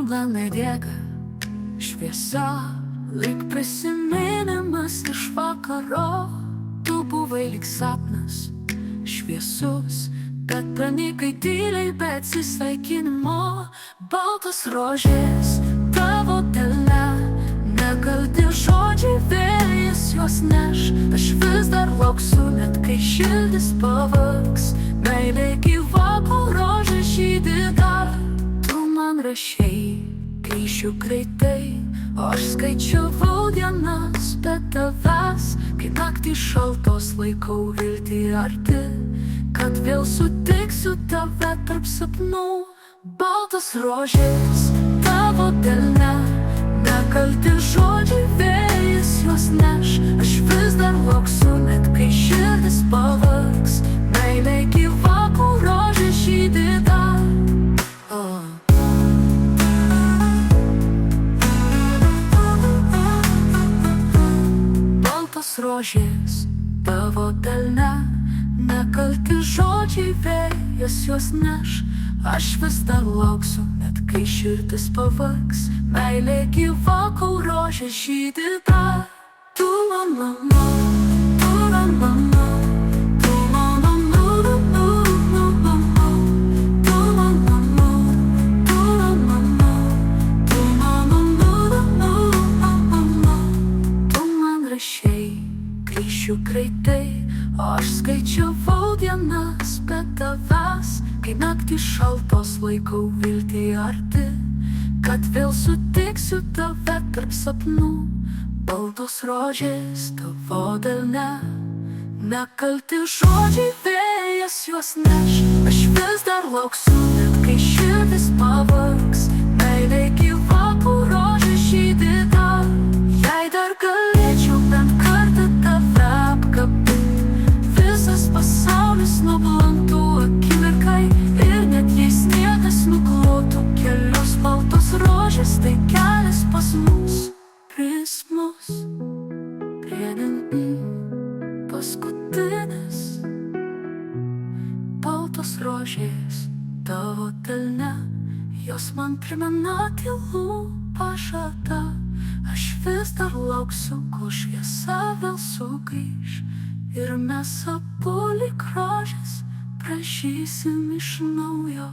valandą nedega šviesa, lyg prisiminimas iš vakaro. Tu buvai lyg sapnas šviesus, bet pranykai tyliai be atsisveikinimo. Baltos rožės tavo delne, nekalti žodžiai, vėjas juos neš. Aš vis dar lauksiu, net kai širdis pavargs. Meilė gyva, kol rožė žydi dar. Tu man rašei, grįšiu greitai, o aš skaičiavau dienas be tavęs. Kai naktį šaltos laikau viltį arti, kad vėl sutiksiu tave tarp sapnų. Baltos rožės tavo delne, nekalti žodžiai, vėjas juos neš. Aš vis dar lauksiu, net kai širdis pavargs. Meilė gyva, kol rožė žydi dar. Baltos rožės tavo delne, nekalti žodžiai, vėjas juos neš. Aš vis dar lauksiu, net kai širdis pavargs. Meilė gyva, kol rožė žydi dar. Tu man mama, tu man mama, tu man mama, tu man mama, tu man mama, tu man mama. Tu man rašei, grįšiu greitai, o aš skaičiavau dienas be tavęs. Kai naktį šaltos laikau viltį arti, kad vėl sutiksiu tave tarp sapnų. Baltos rožės tavo delne, nekalti žodžiai, vėjas juos neš. Aš vis dar lauksiu, net kai širdis pavargs. Meilė gyva, kol rožė žydi dar. Jei dar galėčiau bent kartą tave apkabint, visas pasaulis nublantų akimirkai. Ir net jei sniegas nuklotų kelius, baltos rožės tai kelias pas mus. Prismus prie dantų paskutinis. Baltos rožės tavo delne, jos man primena tylų pažadą. Aš vis dar lauksiu, kol šviesa vėl sugrįš. Ir mes abu lyg rožės prašysim iš naujo.